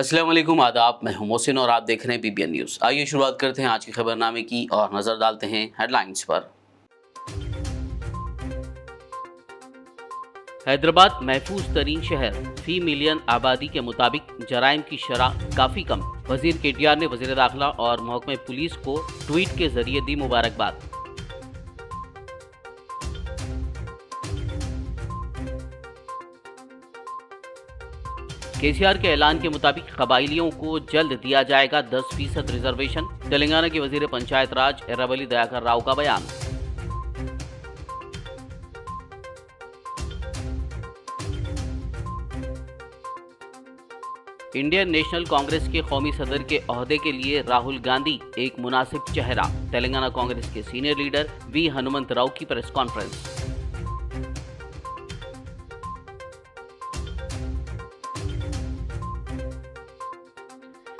अस्सलाम वालेकुम, आदाब। मैं हूं मोहसिन और आप देख रहे हैं पीबीएन न्यूज़। आइए शुरुआत करते हैं आज की खबरनामे की और नज़र डालते हैं हेडलाइंस पर। हैदराबाद महफूज तरीन शहर, फी मिलियन आबादी के मुताबिक जराइम की शरह काफ़ी कम। वजीर केटीआर ने वजीर दाखिला और महकमे पुलिस को ट्वीट के जरिए दी मुबारकबाद। केसीआर के ऐलान के मुताबिक कबाइलियों को जल्द दिया जाएगा 10% रिजर्वेशन। तेलंगाना के वजीर पंचायत राज एर्राबेल्ली दयाकर राव का बयान। इंडियन नेशनल कांग्रेस के कौमी सदर के ओहदे के लिए राहुल गांधी एक मुनासिब चेहरा। तेलंगाना कांग्रेस के सीनियर लीडर वी हनुमंत राव की प्रेस कॉन्फ्रेंस।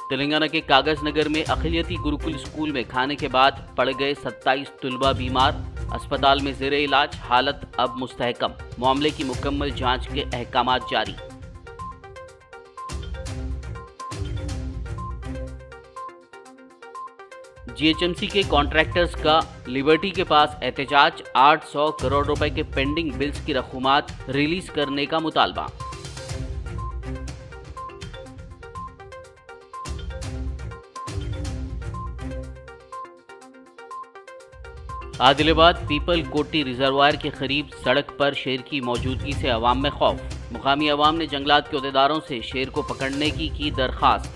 तेलंगाना के कागज नगर में अखिलियती गुरुकुल स्कूल में खाने के बाद पड़ गए 27 तुलबा बीमार। अस्पताल में ज़ेरे इलाज, हालत अब मुस्तहकम। मामले की मुकम्मल जांच के अहकामात जारी। जीएचएमसी के कॉन्ट्रैक्टर्स का लिबर्टी के पास एहतजाज। 800 करोड़ रुपए के पेंडिंग बिल्स की रकूमात रिलीज करने का मुतालबा। आदिलाबाद पीपल कोटी रिजर्वायर के करीब सड़क पर शेर की मौजूदगी से अवाम में खौफ। मुकामी अवाम ने जंगलात के अहदेदारों से शेर को पकड़ने की दरख्वास्त।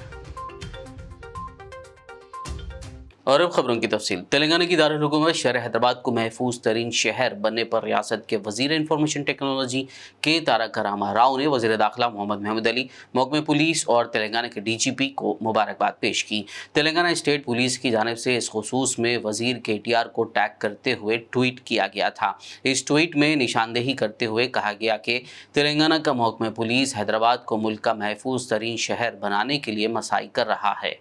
और अब खबरों की तफसील। तेलंगाना की दारुल हुकूमत शहर हैदराबाद को महफूज तरीन शहर बनने पर रियासत के वजीर इंफॉर्मेशन टेक्नोलॉजी के तारक रामा राव ने वजीर दाखिला मोहम्मद महमूद अली, महकमे पुलिस और तेलंगाना के डीजीपी को मुबारकबाद पेश की। तेलंगाना स्टेट पुलिस की जानिब से इस खुसूस में वजीर केटीआर को टैग करते हुए ट्वीट किया गया था। इस ट्वीट में निशानदेही करते हुए कहा गया कि तेलंगाना का महकमे पुलिस हैदराबाद को मुल्क का महफूज तरीन शहर बनाने के लिए मसाई कर रहा है।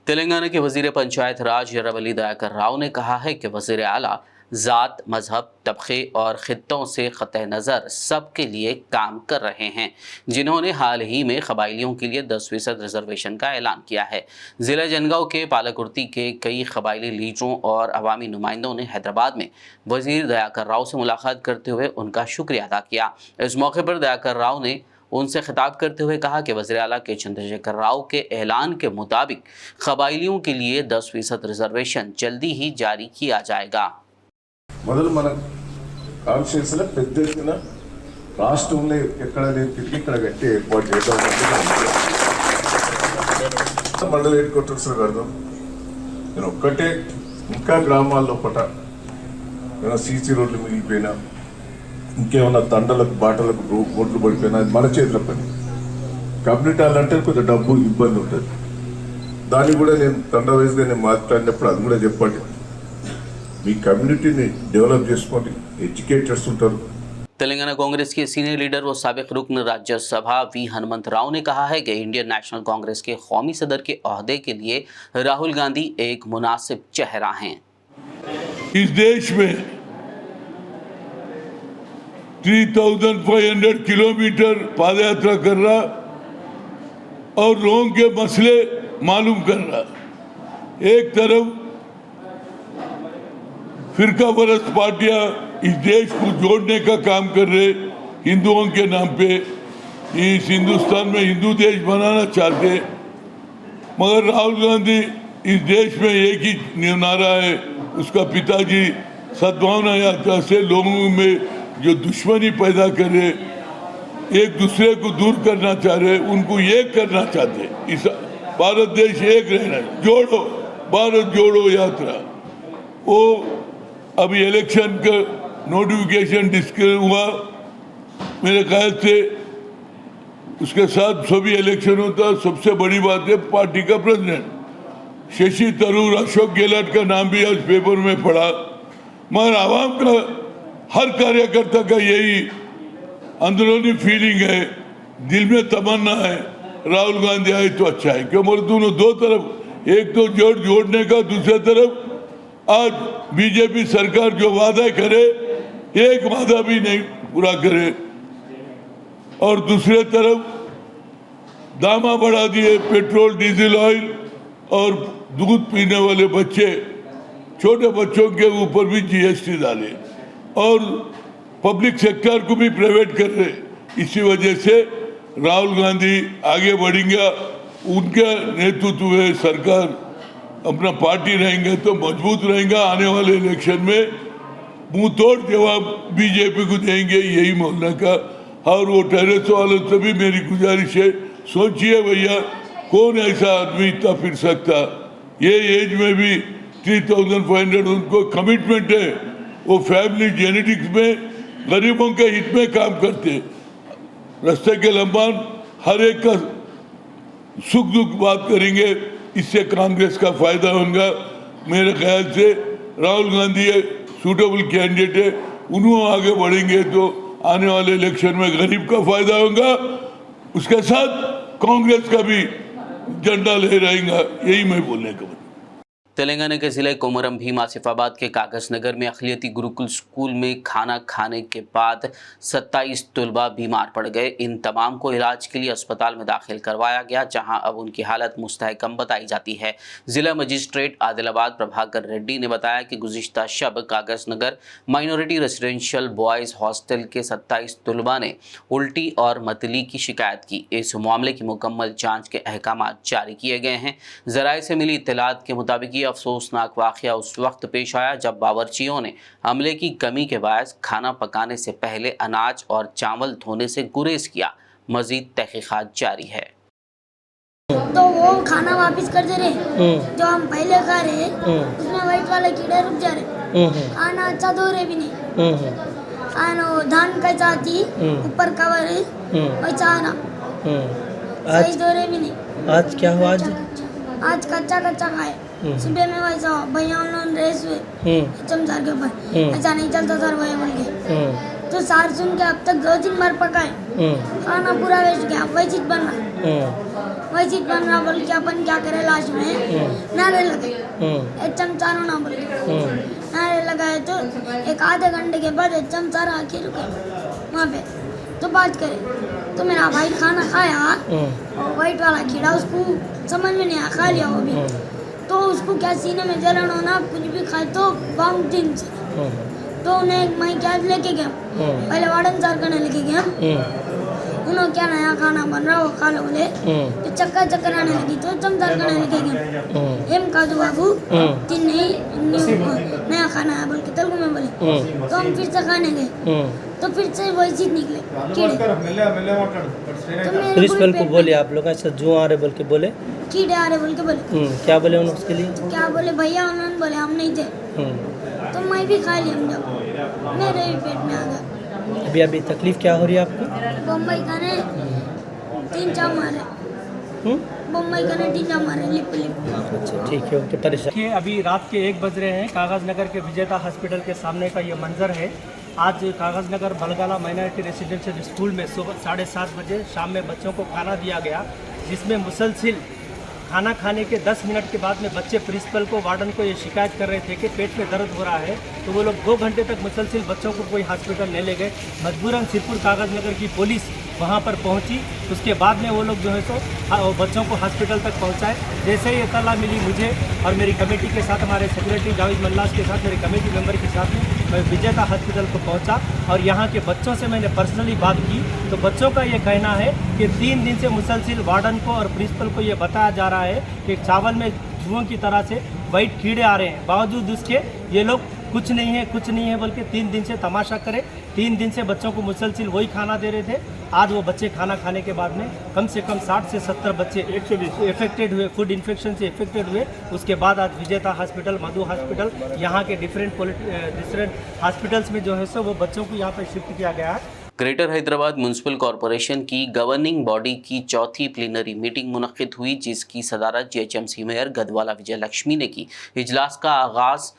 तेलंगाना के वजीर पंचायत राज एर्राबेल्ली दयाकर राव ने कहा है कि वजीर आला ज़ात, मजहब, तबके और ख़ित्तों से क़तः नज़र सब के लिए काम कर रहे हैं, जिन्होंने हाल ही में कबाइलियों के लिए 10% रिजर्वेशन का ऐलान किया है। ज़िला जनगांव के पालाकुर्ती के कई कबाइली लीडरों और अवामी नुमाइंदों ने हैदराबाद में वजीर दयाकर राव से मुलाकात करते हुए उनका शुक्रिया अदा किया। इस मौके पर दयाकर राव ने उनसे खिताब करते हुए कहा कि वज़ीर आला के चंद्रशेखर राव के ऐलान के मुताबिक कबाइलियों के लिए 10% रिजर्वेशन जल्दी ही जारी किया जाएगा। మొదలు మన కాన్స్టిట్యూన్సీలో పెద్ద ఎత్తున రాష్ట్రంలో ఎక్కడ లేని తిరిగి ఇక్కడ కట్టి ఏర్పాటు చేయడం మండల హెడ్ క్వార్టర్స్ కడదాం. నేను ఒక్కటే ఇంకా గ్రామాల్లో పట ఏమైనా సీసీ రోడ్లు మిగిలిపోయినా, ఇంకేమన్నా తండలకు బాటలకు రోడ్లు పడిపోయినా అది మన చేతుల పని. కమ్యూనిటీ అంటే కొంచెం డబ్బు ఇబ్బంది ఉంటుంది. దాన్ని కూడా నేను తండ వైజ్గా నేను మాట్లాడినప్పుడు అది కూడా చెప్పండి. మీ కమ్యూనిటీని డెవలప్ చేసుకోండి, ఎడ్యుకేటర్స్ ఉంటారు. तेलंगाना कांग्रेस के सीनियर लीडर व साबिक रुकन राज्यसभा वी हनुमंत राव ने कहा है कि इंडियन नेशनल कांग्रेस के कौमी सदर के ओहदे के लिए राहुल गांधी एक मुनासिब चेहरा हैं। इस देश में 3500 किलोमीटर पादयात्रा कर रहा और लोगों के मसले मालूम कर रहा। एक तरफ फिरका परस्त पार्टियां इस देश को जोड़ने का काम कर रहे, हिंदुओं के नाम पे इस हिंदुस्तान में हिंदू देश बनाना चाहते, मगर राहुल गांधी इस देश में एक ही नारा है, उसका पिताजी सद्भावना यात्रा से लोगों में जो दुश्मनी पैदा करे, एक दूसरे को दूर करना चाह रहे, उनको एक करना चाहते। इस भारत देश एक रहना, जोड़ो भारत जोड़ो यात्रा। वो अभी इलेक्शन का नोटिफिकेशन डिस्क्लेयर हुआ, मेरे ख्याल से उसके साथ सभी इलेक्शन होता। सबसे बड़ी बात है पार्टी का प्रेसिडेंट शशि थरूर, अशोक गहलोत का नाम भी आज पेपर में पढ़ा, मगर आवाम का हर कार्यकर्ता का यही अंदरूनी फीलिंग है, दिल में तमन्ना है राहुल गांधी आए तो अच्छा है। क्यों बोले दोनों दो तरफ, एक तो जोड़ने का, दूसरी तरफ आज बीजेपी सरकार जो वादा करे एक वादा भी नहीं पूरा करे, और दूसरे तरफ दामा बढ़ा दिए पेट्रोल डीजल ऑयल, और दूध पीने वाले बच्चे, छोटे बच्चों के ऊपर भी जीएसटी डाले, और पब्लिक सेक्टर को भी प्राइवेट कर रहे। इसी वजह से राहुल गांधी आगे बढ़ेंगे, उनके नेतृत्व में सरकार अपना पार्टी रहेंगे तो मजबूत रहेगा। आने वाले इलेक्शन में मुंह तोड़ जवाब बीजेपी को देंगे, यही बोलने का। और वो टेरेस वालों से भी मेरी गुजारिश है, सोचिए भैया, कौन ऐसा आदमी इतना फिर सकता? ये एज में भी 3500 उनको कमिटमेंट है। वो फैमिली जेनेटिक्स में गरीबों के हित में काम करते। रास्ते के लंबान हर एक का सुख दुख बात करेंगे, इससे कांग्रेस का फायदा होगा। मेरे ख्याल से राहुल गांधी सूटेबल कैंडिडेट है, उन्होंने आगे बढ़ेंगे तो आने वाले इलेक्शन में गरीब का फायदा होगा, उसके साथ कांग्रेस का भी झंडा लहराएगा। यही मैं बोलने का। तेलंगाना के जिले कोमरम भीम आसिफाबाद के कागज नगर में अखिलती गुरुकुल स्कूल में खाना खाने के बाद 27 तलबा बीमार पड़ गए। इन तमाम को इलाज के लिए अस्पताल में दाखिल करवाया गया, जहां अब उनकी हालत मुस्तहकम बताई जाती है। जिला मजिस्ट्रेट आदिलाबाद प्रभाकर रेड्डी ने बताया कि गुज़िश्ता शब कागज नगर माइनॉरिटी रेसिडेंशियल बॉयज़ हॉस्टल के 27 तलबा ने उल्टी और मतली की शिकायत की। इस मामले की मुकम्मल जाँच के अहकाम जारी किए गए हैं। ज़राए से मिली इत्तलात के मुताबिक अफसोसनाक वाक़या उस वक्त पेश आया जब बावर्चियों ने अमले की कमी के बायस खाना पकाने से पहले अनाज और चावल धोने से गुरेज किया। मज़ीद तहक़ीक़ात जारी है। तो वो खाना वापस कर दे रहे, जो हम पहले खा रहे उसमें वाइट वाले कीड़े रुक जा रहे। खाना अच्छा धो रहे भी नहीं। खाना धान का चाची ऊपर कवर है वैसा आना सही धो रहे भी नहीं। आज क्या हुआ? आज कच्चा खाए। सुबह में वैसा भैया उन्होंने रेस हुए चमचार के ऊपर, ऐसा नहीं चलता सर वही बोल के। तो सार सुन के अब तक 2-3 बार पकाए, खाना पूरा वेस्ट गया। वही चीज बन रहा बोल के अपन क्या करे, लास्ट में नारे लगे। एक चमचा ना बोल के नारे लगाए तो एक आधे घंटे के बाद एक चमचा आके रुके वहाँ पे, तो बात करे। तो मेरा भाई खाना खाया और वाइट वाला कीड़ा उसको समझ में नहीं आया, खा लिया वो भी। तो उसको क्या सीने में जलन होना, कुछ भी खाए तो वामिटिंग से। तो उन्हें मैं क्या लेके गया, पहले वार्डन सर करने लेके गया। उन्होंने क्या नया खाना बन रहा वो खा लो बोले, तो चक्कर आने लगी तो चमचार करने लेके गया। एम काजू बाबू तीन नहीं नया खाना है बोल के तेलुगु में बोले। तो हम फिर से खाने गए, तो फिर से वही चीज निकले कीड़े। प्रिंसिपल को बोले आप लोग ऐसा जो आ रहे बोल के बोले, कीड़े आ रहे बोल के बोले। क्या बोले उन्होंने उसके लिए? क्या बोले भैया, उन्होंने बोले हम नहीं थे। तो मैं भी खा लिया, जब मेरे भी पेट में आ गया। अभी तकलीफ क्या हो रही है आपको? बम्बई का ने 3 मारे, बम्बई का ने 3 मारे लिप। अच्छा ठीक है, ओके। परेशान अभी रात के 1 बज रहे हैं। कागज नगर के विजेता हॉस्पिटल के सामने का ये मंजर है। आज कागज नगर बलगाला माइनॉरिटी रेसिडेंशियल स्कूल में सुबह 7:30 बजे शाम में बच्चों को खाना दिया गया, जिसमें मुसलसिल खाना खाने के 10 मिनट के बाद में बच्चे प्रिंसिपल को, वार्डन को ये शिकायत कर रहे थे कि पेट में दर्द हो रहा है। तो वो लोग 2 घंटे तक मुसलसिल बच्चों को कोई हॉस्पिटल नहीं ले गए। मजबूरन सिरपुर कागज नगर की पुलिस वहाँ पर पहुँची। उसके बाद में वो लोग जो है सो बच्चों को हॉस्पिटल तक पहुँचाए। जैसे ही इत्तला मिली मुझे और मेरी कमेटी के साथ, हमारे सेक्रेटरी जावेद मल्लास के साथ, मेरे कमेटी मेंबर के साथ में मैं विजेता हॉस्पिटल को पहुंचा और यहाँ के बच्चों से मैंने पर्सनली बात की। तो बच्चों का ये कहना है कि 3 दिन से मुसलसिल वार्डन को और प्रिंसिपल को ये बताया जा रहा है कि चावल में जुओं की तरह से वाइट कीड़े आ रहे हैं, बावजूद उसके ये लोग कुछ नहीं है बोल के 3 दिन से तमाशा करे। 3 दिन से बच्चों को मुसलसिल वही खाना दे रहे थे। आज वो बच्चे खाना खाने के बाद में कम से कम 60 से 70 बच्चे इफेक्टेड हुए, फूड इन्फेक्शन से इफेक्टेड हुए। उसके बाद आज विजेता हॉस्पिटल, मधु हॉस्पिटल, यहाँ के डिफरेंट हॉस्पिटल्स में जो है सो वो बच्चों को यहाँ पर शिफ्ट किया गया है। ग्रेटर हैदराबाद म्युनिसिपल कॉरपोरेशन की गवर्निंग बॉडी की चौथी प्लीनरी मीटिंग मुनक्किद हुई, जिसकी सदारत जीएचएमसी मेयर गदवाला विजय लक्ष्मी ने की। इजलास का आगाज़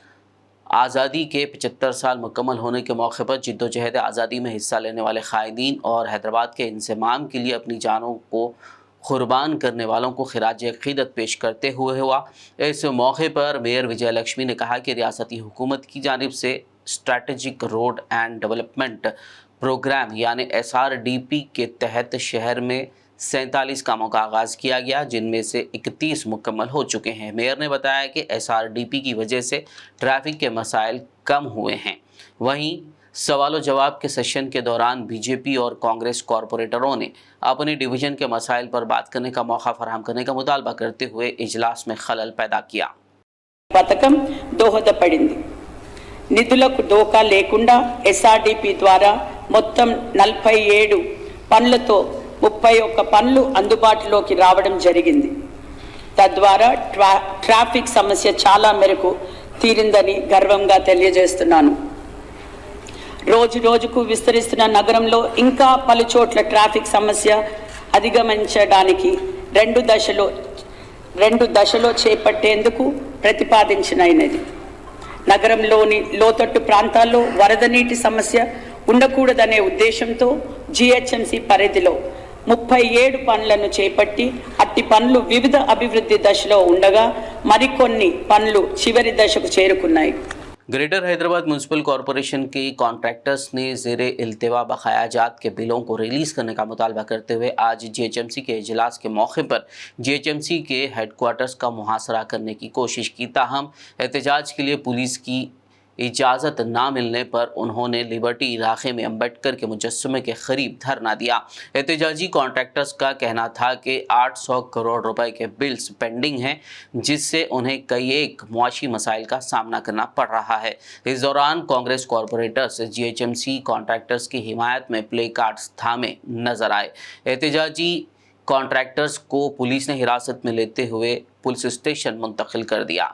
आज़ादी के 75 साल मुकम्मल होने के मौके पर जिद्दोजहद आज़ादी में हिस्सा लेने वाले कायदीन और हैदराबाद के इंज़माम के लिए अपनी जानों को कुर्बान करने वालों को खिराज अक़ीदत पेश करते हुए हुआ। इस मौके पर मेयर विजय लक्ष्मी ने कहा कि रियासती हुकूमत की जानिब से strategic road and development program यानी SRDP के तहत शहर में 47 कामों का आगाज किया गया, जिनमें से 31 मुकम्मल हो चुके हैं। मेयर ने बताया कि SRDP की वजह से ट्रैफिक के मसाइल कम हुए हैं। वहीं सवाल और जवाब के सेशन के दौरान बीजेपी और कांग्रेस कॉरपोरेटरों ने अपने डिवीजन के मसाइल पर बात करने का मौका फराहम करने का मुतालबा करते हुए इजलास में खलल पैदा किया। పథకం దోహదపడింది। నిధులకు డోకా లేకుండా SRDP ద్వారా మొత్తం 47 పనులతో 31 పనులు అందుబాటులోకి రావడం జరిగింది। తద్వారా ట్రాఫిక్ సమస్య చాలా మేరకు తీరిందని గర్వంగా తెలియజేస్తున్నాను। రోజు రోజుకు విస్తరిస్తున్న నగరంలో ఇంకా పలు చోట్ల ట్రాఫిక్ సమస్య అధిగమించడానికి రెండు దశలో చేపట్టేందుకు ప్రతిపాదించినది। నగరంలోని లోతట్టు ప్రాంతాల్లో వరద నీటి సమస్య ఉండకూడదనే ఉద్దేశంతో GHMC పరిధిలో 37 పనులను చేపట్టి అట్టి పనులు వివిధ అభివృద్ధి దశలో ఉండగా మరికొన్ని పనులు చివరి దశకు చేరుకున్నాయి। ग्रेटर हैदराबाद म्यूनसिपल कॉरपोरेशन के कॉन्ट्रैक्टर्स ने ज़ेरे इल्तिवा बकाया जात के बिलों को रिलीज़ करने का मुतालबा करते हुए आज GHMC के इजलास के मौके पर GHMC के हेडक्वार्टर्स का मुहासरा करने की कोशिश की। ताहम एहतजाज के लिए पुलिस की इजाज़त ना मिलने पर उन्होंने लिबर्टी इलाके में अम्बेडकर के मुजस्समे के करीब धरना दिया। एहतजाजी कॉन्ट्रैक्टर्स का कहना था कि 800 करोड़ रुपए के बिल्स पेंडिंग हैं, जिससे उन्हें कई एक मुआशी मसाइल का सामना करना पड़ रहा है। इस दौरान कांग्रेस कॉरपोरेटर्स GHMC कॉन्ट्रैक्टर्स की हिमायत में प्ले कार्ड्स थामे नजर आए। एहतजाजी कॉन्ट्रैक्टर्स को पुलिस ने हिरासत में लेते हुए पुलिस स्टेशन मुंतकिल कर दिया।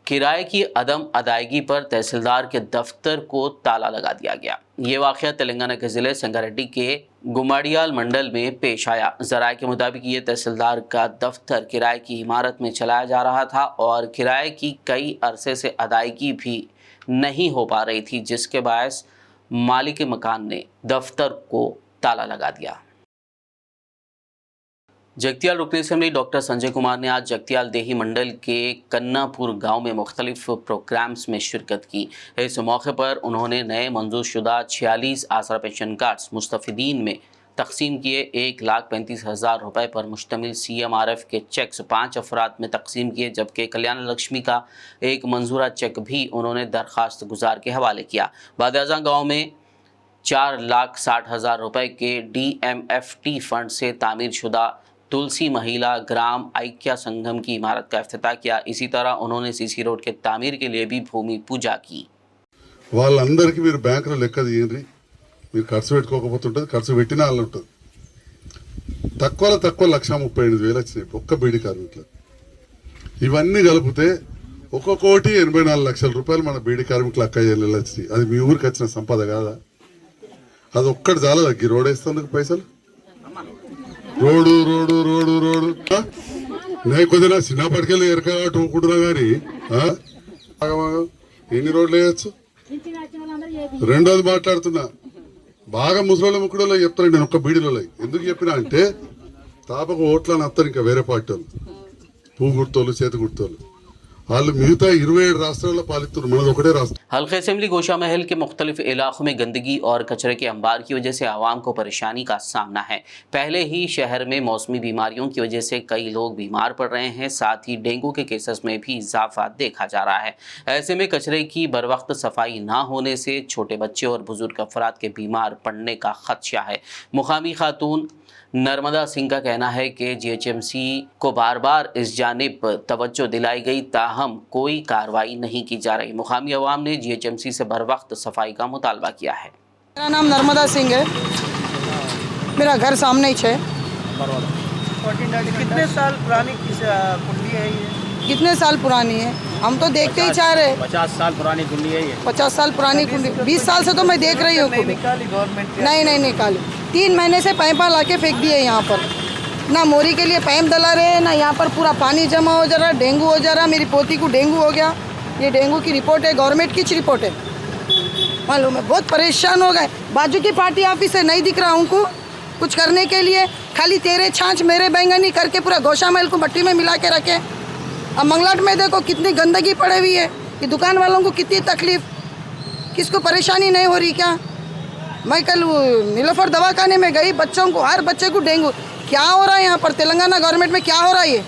किराए की अदम अदायगी पर तहसीलदार के दफ्तर को ताला लगा दिया गया। ये वाक़या तेलंगाना के ज़िले संगारेड्डी के गुमाडियाल मंडल में पेश आया। ज़राए के मुताबिक ये तहसीलदार का दफ्तर किराए की इमारत में चलाया जा रहा था और किराए की कई अरसे से अदायगी भी नहीं हो पा रही थी, जिसके बायस मालिक मकान ने दफ्तर को ताला लगा दिया। जगतियाल रुकन असेंबली डॉक्टर संजय कुमार ने आज जगतियाल देही मंडल के कन्नापुर गांव में मुख्तलिफ प्रोग्राम्स में शिरकत की। इस मौके पर उन्होंने नए मंजूर शुदा 46 आसरा पेंशन कार्ड्स मुस्तफ़िदीन में तकसीम किए। 1,35,000 रुपये पर मुश्तमिल CMRF के चेक्स 5 अफराद में तकसीम किए, जबकि कल्याण लक्ष्मी का एक मंजूरा चेक भी उन्होंने दरख्वास्त गुजार के हवाले किया। बादाजा गाँव में 4,60,000 रुपये के DMFT फंड से तामीर शुदा तुलसी महिला ग्राम ऐक्य संगम की इमारत का इफ्तिताह किया। इसी तरह उन्होंने CC रोड के तामीर के लिए भी भूमि पूजा की। వాళ్ళందరికీ మీరు బ్యాంకులో లెక్క తీయండి, మీరు ఖర్చు పెట్టుకోకపోతుంటుంది, ఖర్చు పెట్టినా వాళ్ళు ఉంటుంది। తక్కువలో తక్కువ 1,35,000 వచ్చినాయి ఒక్క బీడీ కార్మికులకు। ఇవన్నీ కలిపితే 1,84,00,000 రూపాయలు మన బీడీ కార్మికులు అక్క చెల్లెలు వచ్చినాయి। అది మీ ఊరికి వచ్చిన సంపద కాదా? అది ఒక్కటి చాలా తగ్గి రోడ్ వేస్తున్నందుకు పైసలు రోడ్డు రోడ్డు రోడ్డు రోడ్డు నేను కొద్దిగా చిన్నప్పటికెళ్ళి ఎరకట్టు ఊకుంటున్నా కానీ ఎన్ని రోడ్లు వేయచ్చు? రెండోది మాట్లాడుతున్నా, బాగా ముసలోళ్ళు ముక్కుడోళ్ళు చెప్తాను నేను ఒక్క బీడీలో ఎందుకు చెప్పినా అంటే తాపకు ఓట్లని వస్తారు ఇంకా వేరే పార్టీ వాళ్ళు, పువ్వు గుర్తోళ్ళు చేతి గుర్తోళ్ళు, వాళ్ళు మిగతా 27 రాష్ట్రాల్లో పాలిస్తున్నారు, మనది ఒకటే రాష్ట్రం। हल्के असेंबली गोशा महल के मुख्तलिफ इलाकों में गंदगी और कचरे के अंबार की वजह से आवाम को परेशानी का सामना है। पहले ही शहर में मौसमी बीमारियों की वजह से कई लोग बीमार पड़ रहे हैं, साथ ही डेंगू के केसेस में भी इजाफा देखा जा रहा है। ऐसे में कचरे की बर वक्त सफाई ना होने से छोटे बच्चे और बुजुर्ग अफराद के बीमार पड़ने का खदशा है। मुकामी खातून नर्मदा सिंह का कहना है कि GHMC को बार बार इस जानिब तवज्जो दिलाई गई, ताहम कोई कार्रवाई नहीं की जा रही। मुकामी अवाम ने GHMC से बर वक्त सफाई का मुतालबा किया है। मेरा नाम नर्मदा सिंह है, मेरा घर सामने ही है। कितने साल पुरानी कुंडी है ये? कितने साल पुरानी है हम तो देखते ही चाह रहे। 50 साल पुरानी कुंडी है ये। 50 साल पुरानी कुंडी, 20 साल से तो मैं देख रही हूँ। निकाली गवर्नमेंट? नहीं निकाली। 3 महीने से पाइपा ला के फेंक दिए यहाँ पर, ना मोरी के लिए पाइप डला रहे, ना यहाँ पर पूरा पानी जमा हो जा रहा, डेंगू हो जा रहा। मेरी पोती को डेंगू हो गया, ये डेंगू की रिपोर्ट है, गवर्नमेंट की रिपोर्ट है, मालूम है। बहुत परेशान हो गए। बाजू की पार्टी ऑफिस है, नहीं दिख रहा उनको कुछ करने के लिए, खाली तेरे छाछ मेरे बैंगनी करके पूरा गोशा महल को मट्टी में मिला के रखे। अब मंगलाट में देखो कितनी गंदगी पड़ी हुई है, कि दुकान वालों को कितनी तकलीफ, किसको परेशानी नहीं हो रही क्या? मैं कल नीलोफर दवाखाने में गई, बच्चों को, हर बच्चे को डेंगू। क्या हो रहा है यहाँ पर तेलंगाना गवर्नमेंट में, क्या हो रहा है ये?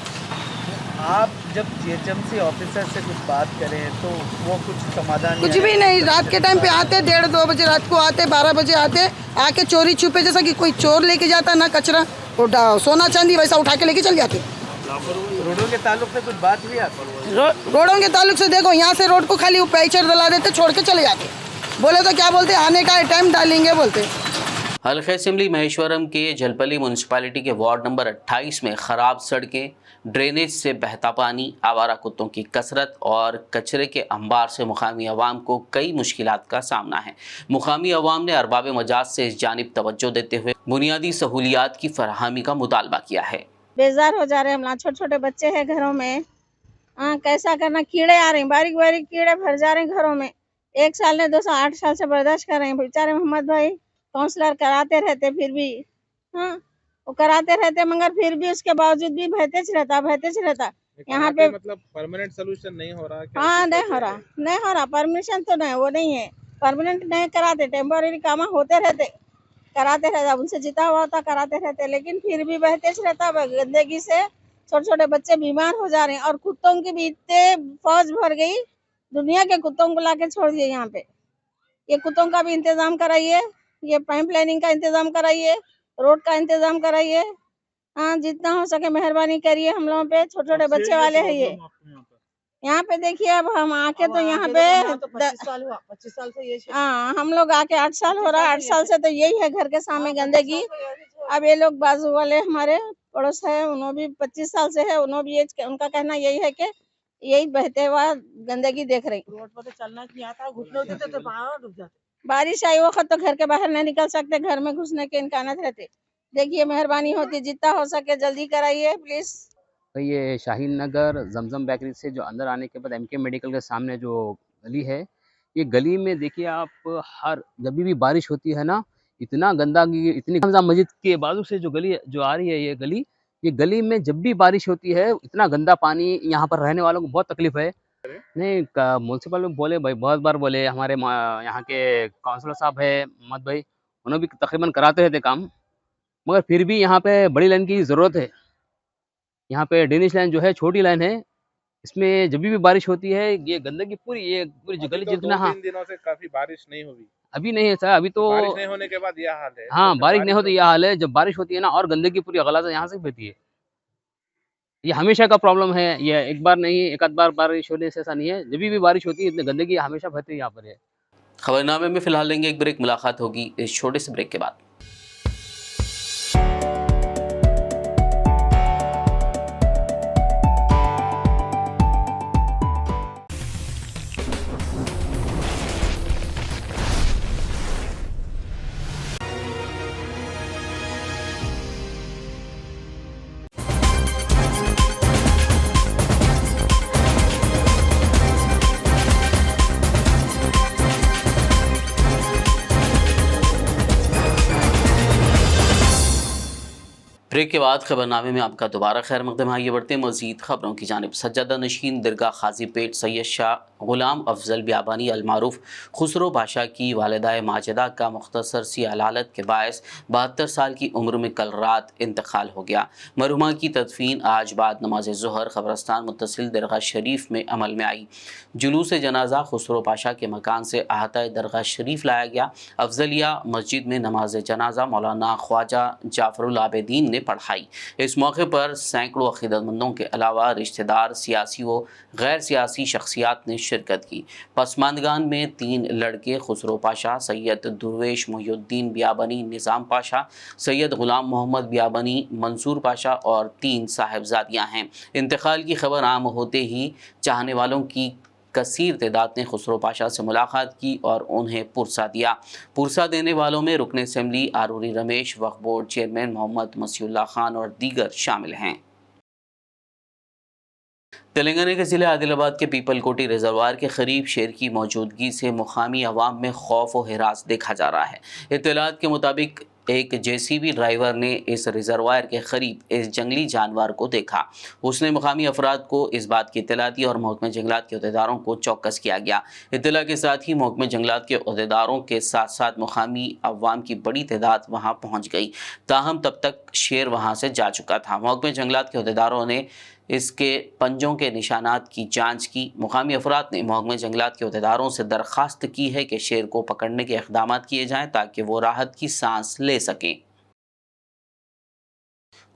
आप जब जीएचएमसी ऑफिसर से कुछ बात करें तो वो कुछ समाधान कुछ भी नहीं। रात के टाइम पे आते, 1:30-2 बजे रात को आते, 12 बजे आते, आके चोरी छुपे, जैसा कि कोई चोर लेके जाता ना कचरा, वो सोना चांदी वैसा उठा के लेके चल जाते। रोडों के ताल्लुक से कुछ बात हुई आपको? रोडों के ताल्लुक से देखो, यहाँ से रोड को खाली पैचर डला देते, छोड़ के चले जाते। बोले तो क्या बोलते, आने का टाइम डालेंगे बोलते। हल्का असेंबली महेश्वरम के जलपली म्यूनसिपालिटी के वार्ड नंबर 28 में खराब सड़कें, ड्रेनेज से बहता पानी, आवारा कुत्तों की कसरत और कचरे के अंबार से मुकामी अवाम को कई मुश्किलात का सामना है। मुकामी अवाम ने अरबाब मजाज से इस जानिब तवज्जो देते हुए बुनियादी सहूलियात की फराहमी का मुतालबा किया है। बेजार हो जा रहे हैं हम, छोटे छोटे बच्चे हैं घरों में, कैसा करना, कीड़े आ रहे हैं, बारीक बारीक कीड़े भर जा रहे हैं घरों में। 1 साल ने 208 साल से बर्दाश्त कर रहे हैं बेचारे मोहम्मद भाई। काउंसलर कराते रहते, फिर भी वो कराते रहते, मगर फिर भी उसके बावजूद भी बहतेज रहता यहाँ पे। मतलब परमानेंट सोल्यूशन नहीं हो रहा? हाँ, नहीं हो रहा परमिशन तो नहीं, वो नहीं है, परमानेंट नहीं कराते, टेम्पोररी काम होते रहते, कराते रहता, उनसे जीता हुआ होता कराते रहते, लेकिन फिर भी बहतेज रहता। गंदगी से छोटे छोटे बच्चे बीमार हो जा रहे हैं, और कुत्तों की भी इतने फौज भर गई, दुनिया के कुत्तों को लाके छोड़ दिए यहाँ पे। ये कुत्तों का भी इंतजाम कराइए, ये पाइप लाइनिंग का इंतजाम कराइए, रोड का इंतजाम कराइए। हाँ, जितना हो सके मेहरबानी करिए हम लोगों पे, छोटे छोटे बच्चे वाले हैं ये। यहाँ पे देखिए, अब हम आके तो यहाँ पे 25 साल से ये, हाँ, हम लोग आके 8 साल हो रहा है। 8 साल से तो यही है, घर के सामने गंदगी। अब ये लोग बाजू वाले हमारे पड़ोस है, उन्होंने भी 25 साल से है, उन्होंने भी उनका कहना यही है कि यही बहते हुआ गंदगी देख रही। रोड पर तो चलना नहीं आता, घुटने होते तो बाहर रुक जाते। बारिश आई वक्त तो घर के बाहर नहीं निकल सकते, घर में घुसने के इम्कानात रहते। देखिए, मेहरबानी होती, जितना हो सके जल्दी कराइए प्लीज। तो ये शाहीन नगर जमजम बेकरी से जो अंदर आने के बाद एमके मेडिकल के सामने जो गली है, ये गली में देखिए आप, हर जब भी बारिश होती है ना, इतना गंदा, इतनी रमजान मस्जिद के बाजू से जो गली जो आ रही है, ये गली में जब भी बारिश होती है इतना गंदा पानी, यहाँ पर रहने वालों को बहुत तकलीफ है। नहीं, म्यूनसिपल में बोले भाई, बहुत बार बोले, हमारे यहाँ के काउंसलर साहब है मोहम्मद भाई, उन्होंने भी तकरीबन कराते रहते काम, मगर फिर भी यहाँ पे बड़ी लाइन की ज़रूरत है। यहाँ पे ड्रेनेज लाइन जो है छोटी लाइन है, इसमें जब भी बारिश होती है ये गंदगी पूरी जो गली जितना, हाँ, 2-3 दिनों से काफी बारिश नहीं हुई, अभी नहीं है सर, अभी तो बारिश नहीं होने के बाद यह हाल है। हाँ, बारिश नहीं होती यह हाल है, जब बारिश होती है ना, और गंदगी पूरी गला यहाँ से बहती है। ये हमेशा का प्रॉब्लम है, ये एक बार नहीं, एक आध बार बारिश होने से ऐसा नहीं है, जब भी बारिश होती है इतनी गंदगी हमेशा बहती है यहाँ पर है। खबरनामे में फिलहाल लेंगे एक ब्रेक, मुलाकात होगी इस छोटे से ब्रेक के बाद। ब्रेक के बाद खबरनामे में आपका दोबारा खैर मकदम। आइए बढ़ते हैं मज़ीद खबरों की जानिब। सज्जादा नशीन दरगाह खाजी पेट सैयद शाह ग़ुलाम अफजल बियाबानी अलमारूफ खुसरो बादशाह की वालिदा माजिदा का मुख्तसर सी अलालत के बायस 72 साल की उम्र में कल रात इंतकाल हो गया। मरहुमा की तदफीन आज बाद नमाज ज़ुहर क़ब्रस्तान मुत्तसिल दरगाह शरीफ में अमल में आई। जुलूस जनाजा खुसरो पाशा के मकान से अहाता दरगाह शरीफ लाया गया। अफजलिया मस्जिद में नमाज जनाजा मौलाना ख्वाजा जाफरुल आबिदीन ने पढ़ाई। इस मौके पर सैकड़ों अक़ीदतमंदों के अलावा रिश्तेदार, सियासी व गैर सियासी शख्सियात ने शिरकत की। पसमानदगान में 3 लड़के खुसरो पाशा, सैयद दुर्वेश मोहिउद्दीन बियाबानी निज़ाम पाशा, सैयद ग़ुलाम मोहम्मद बियाबानी मंसूर पाशा और 3 साहिबजादियाँ हैं। इंतकाल की खबर आम होते ही चाहने वालों की कसीर तादाद ने खुसरो पाशा से मुलाकात की और उन्हें पुरसा दिया। पुरसा देने वालों में रुकन असेंबली आरूरी रमेश, वक्फ बोर्ड चेयरमैन मोहम्मद मसीउल्लाह खान और दीगर शामिल हैं। तेलंगाना के ज़िले आदिलाबाद के पीपलकोटी रिजर्वायर के करीब शेर की मौजूदगी से मुकामी अवाम में खौफ व हिरास देखा जा रहा है। इत्तलात के मुताबिक एक जेसीबी ड्राइवर ने इस रिजर्वायर के करीब इस जंगली जानवर को देखा। उसने मुकामी अफराद को इस बात की इत्तला दी और महकमे जंगलात के अहदेदारों को चौकस किया गया। इत्तला के साथ ही महकमे जंगलात के अहदेदारों के साथ साथ मुकामी अवाम की बड़ी तादाद वहां पहुंच गई। ताहम तब तक शेर वहां से जा चुका था। महकमे जंगलात के अहदेदारों ने इसके पंजों के निशानात की जांच की। मुकामी अफराद ने महकमे जंगलात के अहदेदारों से दरख्वास्त की है कि शेर को पकड़ने के इक़दाम किए जाएं ताकि वो राहत की सांस ले सकें।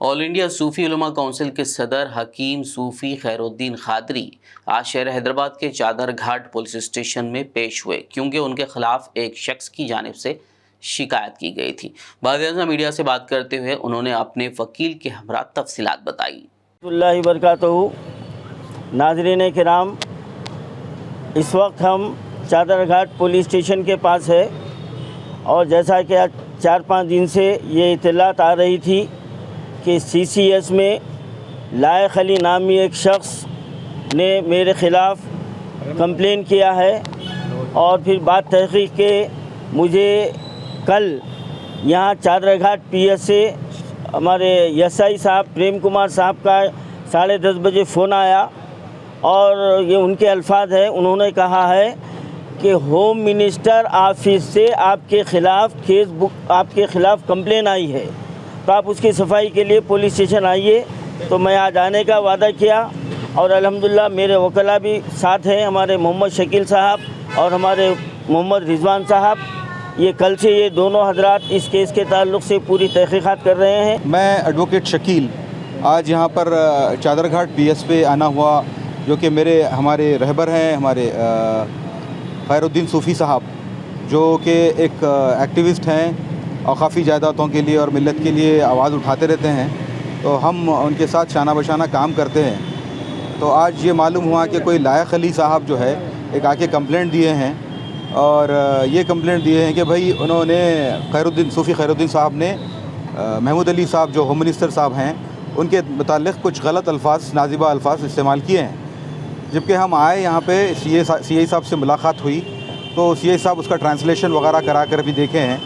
ऑल इंडिया सूफ़ी उलमा काउंसिल के सदर हकीम सूफ़ी खैरुद्दीन खादरी आज शहर हैदराबाद के चादर घाट पुलिस स्टेशन में पेश हुए क्योंकि उनके खिलाफ एक शख्स की जानिब से शिकायत की गई थी। बाद मीडिया से बात करते हुए उन्होंने अपने वकील के हमरा तफसीलात बताई। बरकातहू नाज़रीन किराम, इस वक्त हम चादर घाट पुलिस स्टेशन के पास है और जैसा कि आज 4-5 दिन से ये इत्तलात आ रही थी कि CCS में लायक अली नामी एक शख्स ने मेरे ख़िलाफ़ कंप्लेन किया है और फिर बाद तहक़ीक़ के मुझे कल यहाँ चादर घाट PS से हमारे SI साहब प्रेम कुमार साहब का 10:30 बजे फ़ोन आया और ये उनके अल्फाज है। उन्होंने कहा है कि होम मिनिस्टर ऑफिस से आपके ख़िलाफ़ कंप्लेन आई है, तो आप उसकी सफाई के लिए पुलिस स्टेशन आइए। तो मैं आज आने का वादा किया और अल्हम्दुलिल्लाह मेरे वकला भी साथ हैं, हमारे मोहम्मद शकील साहब और हमारे मोहम्मद रिजवान साहब। ये कल से ये दोनों हजरात इस केस के ताल्लुक़ से पूरी तहक़ीक़ात कर रहे हैं। मैं एडवोकेट शकील आज यहाँ पर चादर घाट PS पे आना हुआ, जो कि हमारे रहबर हैं, हमारे खैरुद्दीन सूफ़ी साहब, जो कि एक एक्टिविस्ट हैं और काफ़ी जायदादों के लिए और मिल्लत के लिए आवाज़ उठाते रहते हैं। तो हम उनके साथ शाना बशाना काम करते हैं। तो आज ये मालूम हुआ कि कोई लायक अली साहब जो है एक आके कंप्लेंट दिए हैं और ये कंप्लेंट दिए हैं कि भाई उन्होंने सूफ़ी खैरुद्दीन साहब ने महमूद अली साहब जो होम मिनिस्टर साहब हैं उनके मुतालिक कुछ गलत अल्फाज, नाजिबा अल्फाज इस्तेमाल किए हैं। जबकि हम आए यहाँ पे CI साहब से मुलाकात हुई तो CI साहब उसका ट्रांसलेशन वगैरह करा कर भी देखे हैं।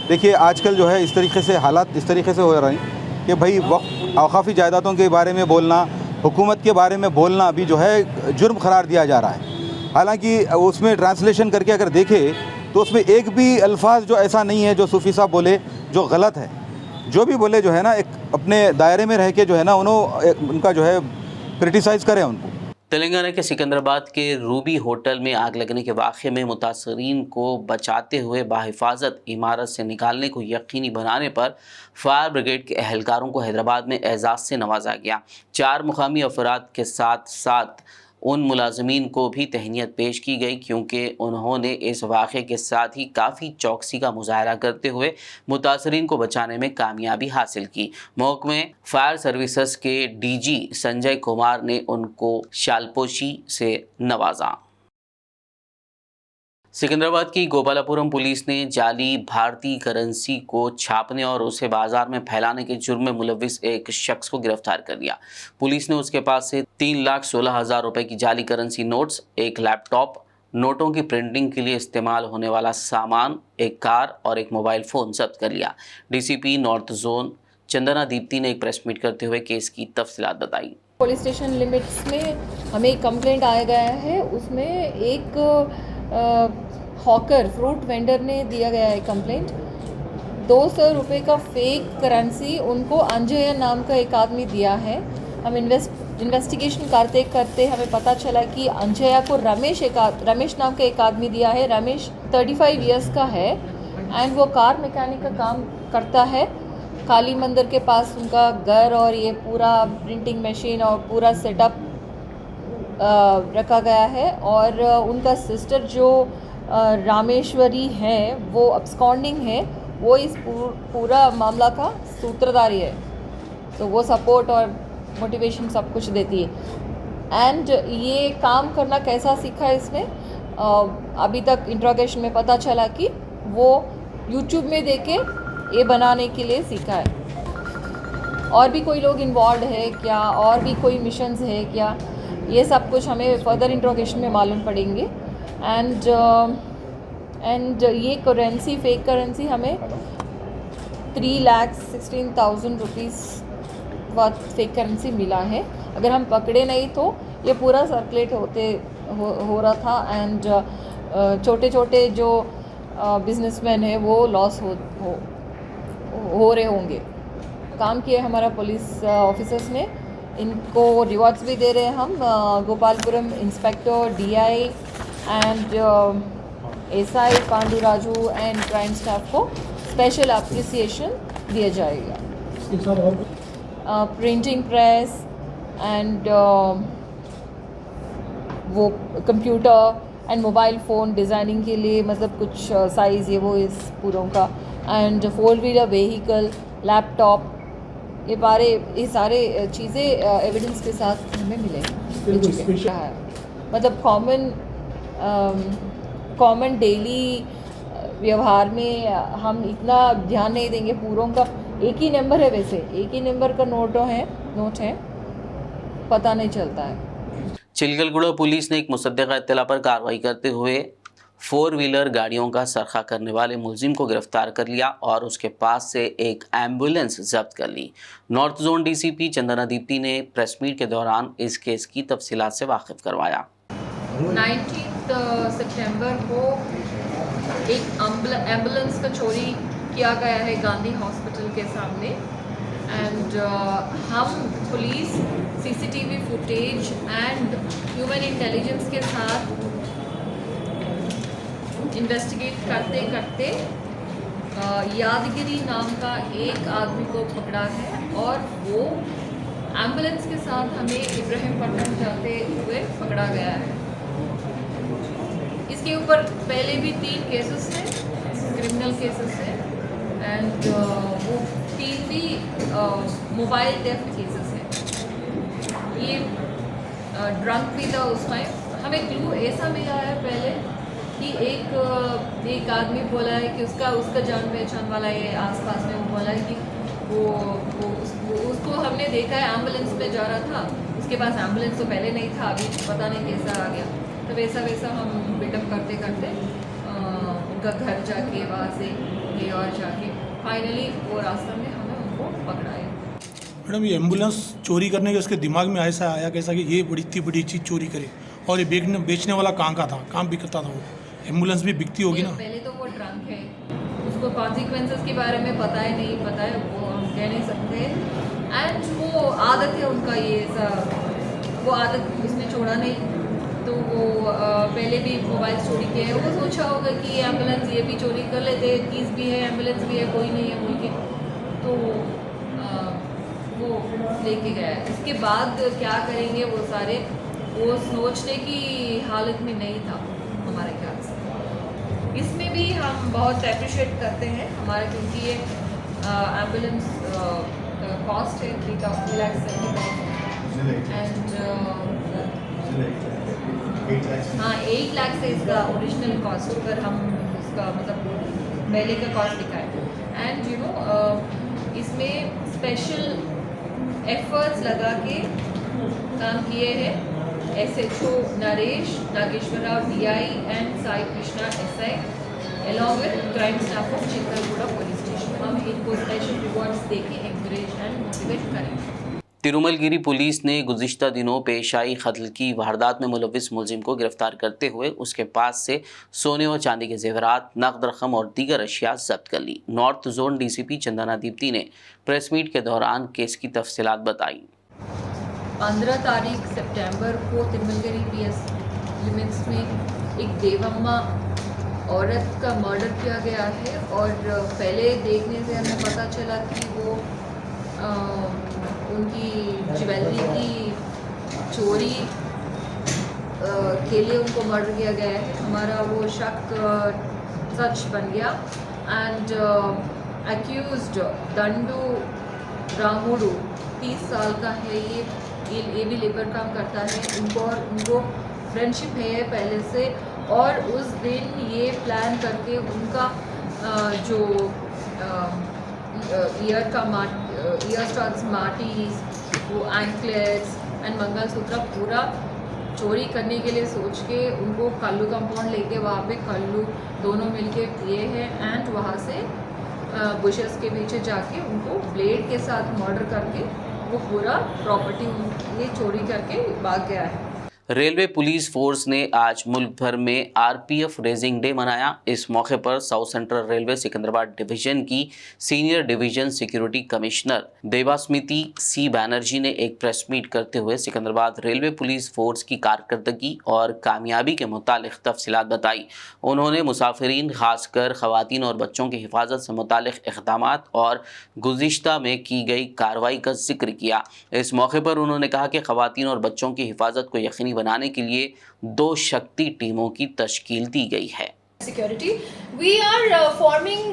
देखिए आजकल जो है इस तरीके से हालात इस तरीके से हो रहे हैं कि भाई वक्त औकाफ़ी जायदादों के बारे में बोलना, हुकूमत के बारे में बोलना भी जो है जुर्म करार दिया जा रहा है। हालांकि उसमें ट्रांसलेशन करके अगर देखें तो उसमें एक भी अल्फाज जो ऐसा नहीं है जो सूफ़ी साहब बोले जो गलत है। जो भी बोले जो है ना एक अपने दायरे में रह के जो है ना उनका जो है क्रिटिसाइज़ करें उनको। तेलंगाना के सिकंदराबाद के रूबी होटल में आग लगने के वाक़े में मुतासरीन को बचाते हुए बाहिफाजत इमारत से निकालने को यकीनी बनाने पर फायर ब्रिगेड के अहलकारों को हैदराबाद में एजाज़ से नवाजा गया। 4 मुकामी अफराद के साथ साथ उन मुलाजमीन को भी तहनीत पेश की गई क्योंकि उन्होंने इस वाक़े के साथ ही काफ़ी चौकसी का मुजाहरा करते हुए मुतासरीन को बचाने में कामयाबी हासिल की। महकमे फायर सर्विसेज के DG संजय कुमार ने उनको शालपोशी से नवाजा। सिकंदराबाद की गोपालापुरम पुलिस ने जाली भारतीय करेंसी को छापने और उसे बाजार में फैलाने के जुर्म में मुलविस एक शख्स को गिरफ्तार कर लिया। पुलिस ने उसके पास से 3,16,000 रुपए की जाली करेंसी नोट्स, एक लैपटॉप, नोटों की प्रिंटिंग के लिए इस्तेमाल होने वाला सामान, एक कार और एक मोबाइल फ़ोन जब्त कर लिया। DCP north zone Chandana Deepti ने एक प्रेस मीट करते हुए केस की तफसीलात बताई। पुलिस स्टेशन लिमिट्स में हमें एक कंप्लेंट आया गया है, उसमें एक हॉकर फ्रूट वेंडर ने दिया गया है कंप्लेंट। 200 रुपये का फेक करेंसी उनको अंजय नाम का एक आदमी दिया है। हम इन्वेस्टिगेशन करते करते हमें पता चला कि अंजय को रमेश नाम का एक आदमी दिया है। रमेश 35 इयर्स का है एंड वो कार मैकेनिक का काम करता है। काली मंदिर के पास उनका घर और ये पूरा प्रिंटिंग मशीन और पूरा सेटअप रखा गया है। और उनका सिस्टर जो रामेश्वरी है वो अब्सकॉन्डिंग है, वो इस पूरा मामला का सूत्रधारी है। तो वो सपोर्ट और मोटिवेशन सब कुछ देती है। एंड ये काम करना कैसा सीखा है इसने, अभी तक इंट्रोगेशन में पता चला कि वो YouTube में देखे ये बनाने के लिए सीखा है। और भी कोई लोग इन्वॉल्व है क्या, और भी कोई मिशंस है क्या, ये सब कुछ हमें फर्दर इंट्रोगेशन में मालूम पड़ेंगे। एंड ये करेंसी, फेक करेंसी हमें 3,16,000 रुपीज़ वर्थ फेक करेंसी मिला है। अगर हम पकड़े नहीं तो ये पूरा सर्कुलेट हो रहा था एंड छोटे छोटे जो बिजनेसमैन है वो लॉस हो रहे होंगे। काम किए हमारा पुलिस ऑफिसर्स ने, इनको रिवॉर्ड्स भी दे रहे हैं हम। Gopalapuram inspector, DI and SI Pandu Raju and crime staff को स्पेशल अप्रिसिएशन दिया जाएगा। प्रिंटिंग प्रेस एंड वो computer and mobile phone designing के लिए, मतलब कुछ साइज़ ये वो इस पूरों का, एंड 4-व्हीलर व्हीकल, लैपटॉप, ये सारे चीज़ें एविडेंस के साथ हमें मिले। मतलब कॉमन डेली व्यवहार में हम इतना ध्यान नहीं देंगे। पूरों का एक ही नंबर है, वैसे एक ही नंबर का नोट है, पता नहीं चलता है। चिलगलगुड़ा पुलिस ने एक मुसद्दक़ा इत्तला पर कार्रवाई करते हुए 4-व्हीलर गाड़ियों का सरखा करने वाले मुलजिम को गिरफ्तार कर लिया और उसके पास से एक एम्बुलेंस जब्त कर ली। North zone DCP Chandana Deepti ने प्रेस मीट के दौरान इस केस की तफसीलात से वाकिफ करवाया। 19 सितंबर को एक एम्बुलेंस का चोरी किया गया है गांधी हॉस्पिटल के सामने एंड हम police CCTV footage and human intelligence के साथ इन्वेस्टिगेट करते करते यादगिरी नाम का एक आदमी को पकड़ा है और वो एम्बुलेंस के साथ हमें इब्राहिमपट्टनम जाते हुए पकड़ा गया है। इसके ऊपर पहले भी 3 केसेस हैं, क्रिमिनल केसेस हैं एंड वो 3 भी मोबाइल थेफ्ट केसेस हैं। ये ड्रंक भी था उस टाइम। हमें क्लू ऐसा मिला है पहले कि एक आदमी बोला है कि उसका जान पहचान वाला है आसपास में, वो बोला है कि उसको हमने देखा है एम्बुलेंस में जा रहा था, उसके पास एम्बुलेंस तो पहले नहीं था, अभी पता नहीं कैसा आ गया। तो वैसा हम बिल्डअप करते करते उनका घर जाके वहाँ से ले और जाके फाइनली वो रास्ता में हमें उनको पकड़ाया। मैडम, ये एम्बुलेंस चोरी करने के उसके दिमाग में ऐसा आया कैसा कि ये इतनी बड़ी चीज़ चोरी करे, और ये बेचने वाला कहाँ का था, कहाँ बिकता था वो? एम्बुलेंस भी बिकती होगी ना। पहले तो वो ड्रंक है, उसको कॉन्सिक्वेंसेस के बारे में पता है नहीं पता है, वो हम कह नहीं सकते। एंड वो आदत है उनका, वो आदत उसने छोड़ा नहीं। तो वो पहले भी मोबाइल चोरी किया है, वो सोचा होगा कि एम्बुलेंस ये भी चोरी कर लेते, कीज़ भी है, एम्बुलेंस भी है, कोई नहीं है बोल के, तो वो लेके गया है। इसके बाद क्या करेंगे वो सारे, वो सोचने की हालत में नहीं था हमारे ख्याल से। इसमें भी हम बहुत अप्रिशिएट करते हैं हमारा, क्योंकि ये एम्बुलेंस कॉस्ट है 3,70,000 एंड 8 लाख से इसका ओरिजिनल कॉस्ट, अगर हम उसका मतलब पहले का कॉस्ट दिखाएं। एंड इसमें स्पेशल एफर्ट्स लगा के काम किए हैं SHO Naresh Nageshwara DI and Sai Krishna SI along with crime staff of Chilkalguda police station. हम इनको स्पेशल रिवॉर्ड्स देके एनकरेज एंड मोटिवेट करेंगे। तिरुमलगिरी पुलिस ने गुज़िश्ता दिनों पेश आई कत्ल की वारदात में मुलविस मुलजिम को गिरफ्तार करते हुए उसके पास से सोने और चांदी के जेवरात, नकद रकम और दीगर अशिया जब्त कर ली। North zone DCP Chandana Deepti ने प्रेस मीट के दौरान केस की तफसीलात बताई। 15 तारीख सितंबर को तिरुमलगिरी PS लिमिट्स में एक देवम्मा औरत का मर्डर किया गया है और पहले देखने से हमें पता चला कि वो उनकी ज्वेलरी की चोरी के लिए उनको मर्डर किया गया है। हमारा वो शक सच बन गया एंड एक्यूज्ड दंडू रामुडू 30 साल का है। ये भी लेबर काम करता है। उनको फ्रेंडशिप है पहले से और उस दिन ये प्लान करके उनका जो ईयर स्टड्स, माटीज, वो एंकलेट्स एंड मंगलसूत्र पूरा चोरी करने के लिए सोच के उनको कल्लू कंपाउंड लेके वहाँ पे कल्लू दोनों मिलके पिए हैं एंड वहाँ से बुशेस के पीछे जाके उनको ब्लेड के साथ मर्डर करके वो पूरा प्रॉपर्टी ये चोरी करके भाग गया है। रेलवे पुलिस फोर्स ने आज मुल्क भर में आरपीएफ रेजिंग डे मनाया। इस मौके पर south central railway Secunderabad division की सीनियर डिवीजन सिक्योरिटी कमिश्नर देवास्मिति सी बैनर्जी ने एक प्रेस मीट करते हुए सिकंदराबाद रेलवे पुलिस फोर्स की कारकर्दगी और कामयाबी के मुतालिक तफसीलात बताई। उन्होंने मुसाफिरीन खासकर खवातीन और बच्चों की हिफाजत से मुतालिक इक़दामात और गुज़िश्ता में की गई कार्रवाई का जिक्र किया। इस मौके पर उन्होंने कहा कि खवातीन और बच्चों की हिफाजत को यकीनी बनाने के लिए 2 शक्ति टीमों की तश्कील दी गई है। Security, we are forming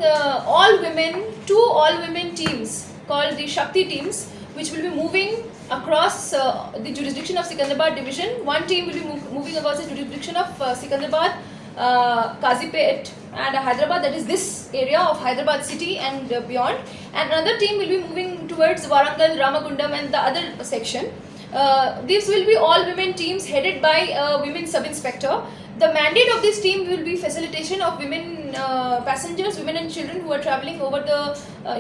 all women teams called the Shakti teams, which will be moving across the jurisdiction of Sikandrabad division. One team will be moving across the jurisdiction of Sikandrabad, Kazipet and Hyderabad, that is this area of Hyderabad city and beyond, and another team will be moving towards Warangal, Ramagundam and the other section. These will be all women teams headed by a women sub-inspector. The mandate of this team will be facilitation of women passengers, women and children who are travelling over the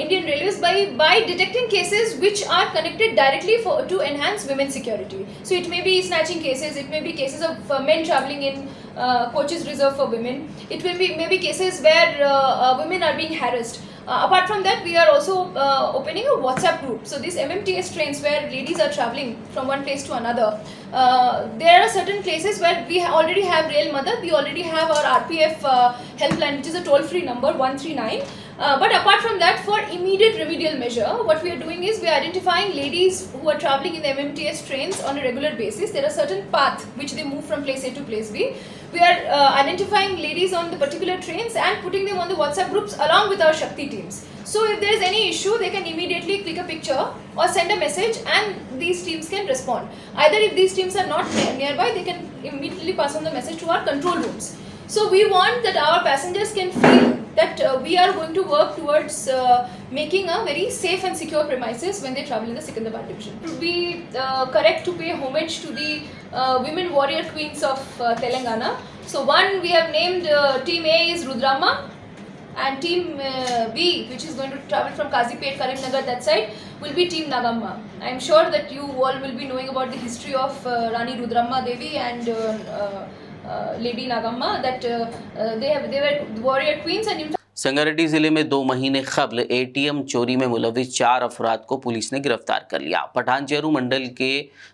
Indian Railways by detecting cases which are connected directly to enhance women's security. So it may be snatching cases, it may be cases of men travelling in coaches reserved for women. It will be maybe cases where women are being harassed. Apart from that, we are also opening a WhatsApp group. So these MMTS trains where ladies are travelling from one place to another, there are certain places where we already have Rail Madad, we already have our RPF helpline, which is a toll-free number 139. But apart from that, for immediate remedial measure, what we are doing is we are identifying ladies who are travelling in the MMTS trains on a regular basis. There are certain paths which they move from place A to place B. We are identifying ladies on the particular trains and putting them on the WhatsApp groups along with our Shakti teams. So if there is any issue, they can immediately click a picture or send a message and these teams can respond. Either if these teams are not nearby, they can immediately pass on the message to our control rooms. So we want that our passengers can feel that we are going to work towards making a very safe and secure premises when they travel in the Sikandrabad division. It would be correct to pay homage to the women warrior queens of Telangana. So one, we have named team A is Rudramma, and team B, which is going to travel from Kazipet, Karimnagar, that side, will be team Nagamma. I am sure that you all will be knowing about the history of Rani Rudramma Devi and Lady Nagamma, that they were warrior queens. And Sangareddy जिले में 2 महीने कबल ATM चोरी में मुलविस 4 अफराद को police ने गिरफ्तार कर लिया। पठानचेरू मंडल के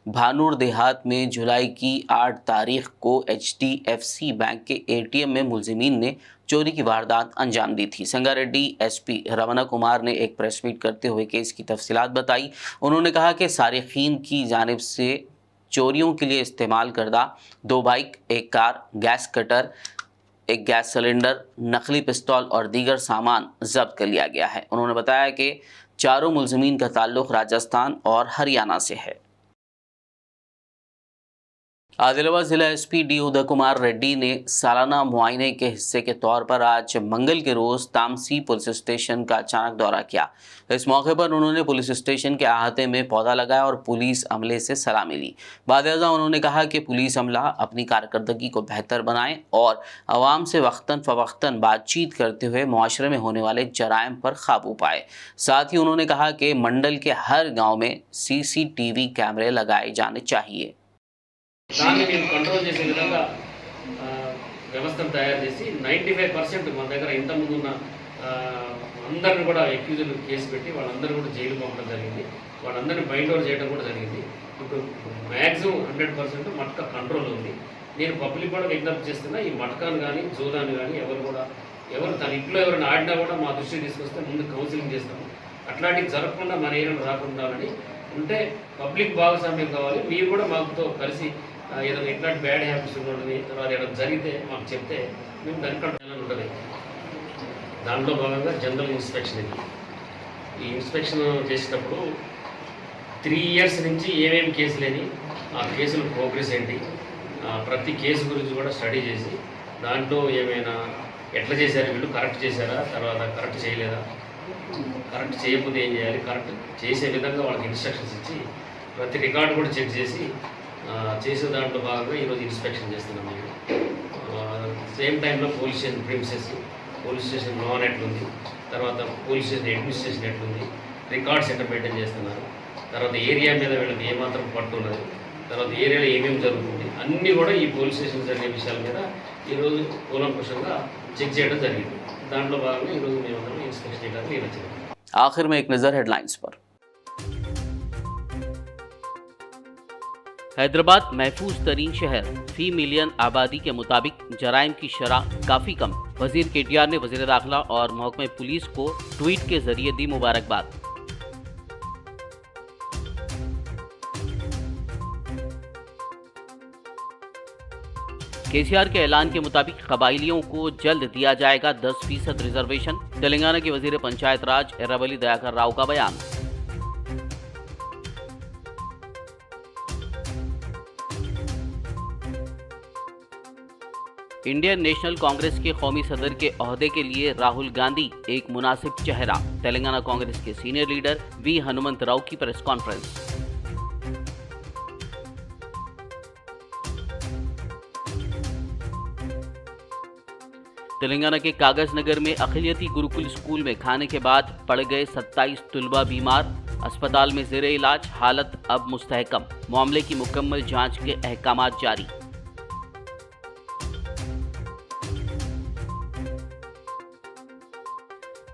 भानूर देहात में जुलाई की 8 तारीख को HDFC बैंक के एटीएम में मुलजिमीन ने चोरी की वारदात अंजाम दी थी। संगारेड्डी एसपी रमना कुमार ने एक प्रेस मीट करते हुए केस की तफसीलात बताई। उन्होंने कहा कि सारिकीन की जानिब से चोरियों के लिए इस्तेमाल करदा 2 bike, 1 car, gas cutter, 1 gas cylinder, नकली पिस्तौल और दीगर सामान जब्त कर लिया गया है। उन्होंने बताया कि चारों मुलजिमीन का ताल्लुक राजस्थान और हरियाणा से है। आदिलाबाद जिला एसपी डी उदय कुमार रेड्डी ने सालाना मुआयने के हिस्से के तौर पर आज मंगल के रोज़ तामसी पुलिस स्टेशन का अचानक दौरा किया। इस मौके पर उन्होंने पुलिस स्टेशन के अहाते में पौधा लगाया और पुलिस अमले से सलामी ली। बाद-ए-ज़ा उन्होंने कहा कि पुलिस अमला अपनी कारकर्दगी को बेहतर बनाएं और आवाम से वक्तन फ़वक्तन बातचीत करते हुए मुआशरे में होने वाले जराइम पर काबू पाए। साथ ही उन्होंने कहा कि मंडल के हर गाँव में CCTV कैमरे लगाए जाने चाहिए। దాన్ని మేము కంట్రోల్ చేసే విధంగా వ్యవస్థను తయారు చేసి 95% మన దగ్గర ఇంతకుముందు ఉన్న అందరిని కూడా అక్యూజ్డ్ కేసు పెట్టి వాళ్ళందరూ కూడా జైలు పంపడం జరిగింది. వాళ్ళందరినీ బైండ్ ఓవర్ చేయడం కూడా జరిగింది. ఇప్పుడు మ్యాక్సిమం 100% మట్కా కంట్రోల్ ఉంది. నేను పబ్లిక్ కూడా విజ్ఞప్తి చేస్తున్నా, ఈ మట్కాను కానీ జూదాన్ని కానీ ఎవరు తన ఇంట్లో ఎవరైనా ఆడినా కూడా మా దృష్టికి తీసుకొస్తే ముందు కౌన్సిలింగ్ చేస్తాము. అట్లాంటివి జరగకుండా మన ఏరియాలో రాకుండా ఉంటే పబ్లిక్ భాగస్వామ్యం కావాలి. మీరు కూడా మాతో కలిసి ఏదైనా ఇట్లాంటి బ్యాడ్ హ్యాబిట్స్ ఉన్నది తర్వాత ఏదైనా జరిగితే మాకు చెప్తే మేము దాన్ని కంట్రోల్ ఉంటుంది. దాంట్లో భాగంగా జనరల్ ఇన్స్పెక్షన్ ఇది. ఈ ఇన్స్పెక్షన్ చేసేటప్పుడు 3 years నుంచి ఏమేమి కేసులేని ఆ కేసుల ప్రోగ్రెస్ ఏంటి, ప్రతి కేసు గురించి కూడా స్టడీ చేసి దాంట్లో ఏమైనా ఎట్లా చేశారు, వీళ్ళు కరెక్ట్ చేశారా, తర్వాత కరెక్ట్ చేయలేదా, కరెక్ట్ చేయకపోతే ఏం చేయాలి, కరెక్ట్ చేసే విధంగా వాళ్ళకి ఇన్స్ట్రక్షన్స్ ఇచ్చి ప్రతి రికార్డు కూడా చెక్ చేసి చేసే దాంట్లో భాగంగా ఈరోజు ఇన్స్పెక్షన్ చేస్తున్నాం. మేము సేమ్ టైంలో police station premises police station loan ఎట్లుంది, తర్వాత పోలీస్ స్టేషన్ అడ్మినిస్ట్రేషన్ ఎట్లుంది, రికార్డ్స్ ఎట్లా మెయింటైన్ చేస్తున్నారు, తర్వాత ఏరియా మీద వీళ్ళకి ఏమాత్రం పట్టు ఉన్నది, తర్వాత ఏరియాలో ఏమేమి జరుగుతుంది అన్నీ కూడా ఈ పోలీస్ స్టేషన్ జరిగే విషయాల మీద ఈరోజు కూలంకుషంగా చెక్ చేయడం జరిగింది. దాంట్లో భాగంగా ఈరోజు మేమందరం ఇన్స్పెక్షన్ చేయడానికి నేను వచ్చింది. आखिर में एक नज़र हेडलाइंस पर। हैदराबाद महफूज तरीन शहर, फी मिलियन आबादी के मुताबिक जराइम की शरह काफ़ी कम। वजीर केटीआर ने वजीर दाखिला और महकमे पुलिस को ट्वीट के जरिए दी मुबारकबाद। केसीआर के ऐलान के मुताबिक कबाइलियों को जल्द दिया जाएगा 10% रिजर्वेशन। तेलंगाना के वजीर पंचायत राज एर्रावली दयाकर राव का बयान। इंडियन नेशनल कांग्रेस के कौमी सदर के ओहदे के लिए राहुल गांधी एक मुनासिब चेहरा। तेलंगाना कांग्रेस के सीनियर लीडर वी हनुमंत राव की प्रेस कॉन्फ्रेंस। तेलंगाना के कागज नगर में अखिलियती गुरुकुल स्कूल में खाने के बाद पड़ गए 27 तुलबा बीमार, अस्पताल में ज़ेरे इलाज, हालत अब मुस्तहकम। मामले की मुकम्मल जांच के अहकामात जारी।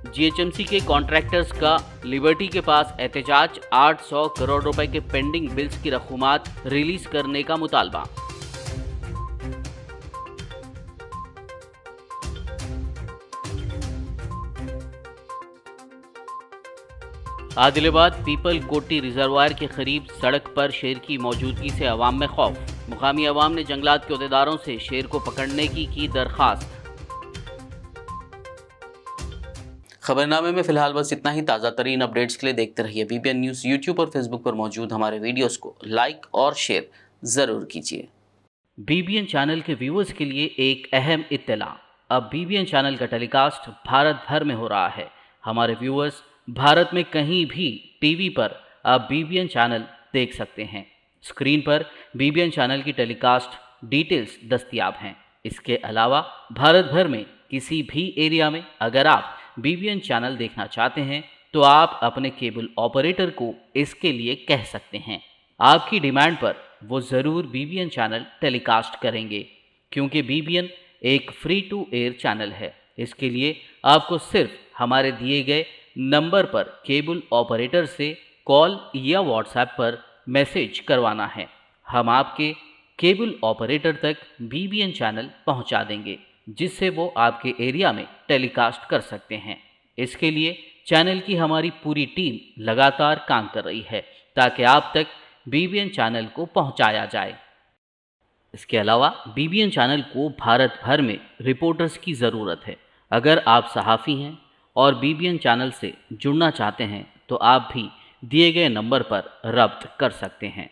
जीएचएमसी के कॉन्ट्रैक्टर्स का लिबर्टी के पास एहतजाज, 800 करोड़ रुपए के पेंडिंग बिल्स की रकूमात रिलीज करने का मुतालबा। आदिलाबाद पीपल कोटी रिजर्वायर के करीब सड़क पर शेर की मौजूदगी से अवाम में खौफ। मुकामी अवाम ने जंगलात के अहदेदारों से शेर को पकड़ने की दरख्वास्त। खबरनामे में फिलहाल बस इतना ही। ताज़ा तरीन अपडेट्स के लिए देखते रहिए BBN न्यूज़। यूट्यूब और फेसबुक पर मौजूद हमारे वीडियोस को लाइक और शेयर ज़रूर कीजिए। BBN चैनल के व्यूअर्स के लिए एक अहम इत्तला। अब BBN चैनल का टेलीकास्ट भारत भर में हो रहा है। हमारे व्यूअर्स भारत में कहीं भी टीवी पर अब BBN चैनल देख सकते हैं। स्क्रीन पर BBN चैनल की टेलीकास्ट डिटेल्स दस्तयाब हैं। इसके अलावा भारत भर में किसी भी एरिया में अगर आप BBN चैनल देखना चाहते हैं तो आप अपने केबल ऑपरेटर को इसके लिए कह सकते हैं। आपकी डिमांड पर वो ज़रूर BBN चैनल टेलीकास्ट करेंगे, क्योंकि BBN एक फ्री टू एयर चैनल है। इसके लिए आपको सिर्फ हमारे दिए गए नंबर पर केबल ऑपरेटर से कॉल या व्हाट्सएप पर मैसेज करवाना है। हम आपके केबल ऑपरेटर तक BBN चैनल पहुंचा देंगे, जिससे वो आपके एरिया में टेलीकास्ट कर सकते हैं। इसके लिए चैनल की हमारी पूरी टीम लगातार काम कर रही है ताकि आप तक BBN चैनल को पहुंचाया जाए। इसके अलावा BBN चैनल को भारत भर में रिपोर्टर्स की ज़रूरत है। अगर आप सहाफ़ी हैं और BBN चैनल से जुड़ना चाहते हैं तो आप भी दिए गए नंबर पर रब्त कर सकते हैं।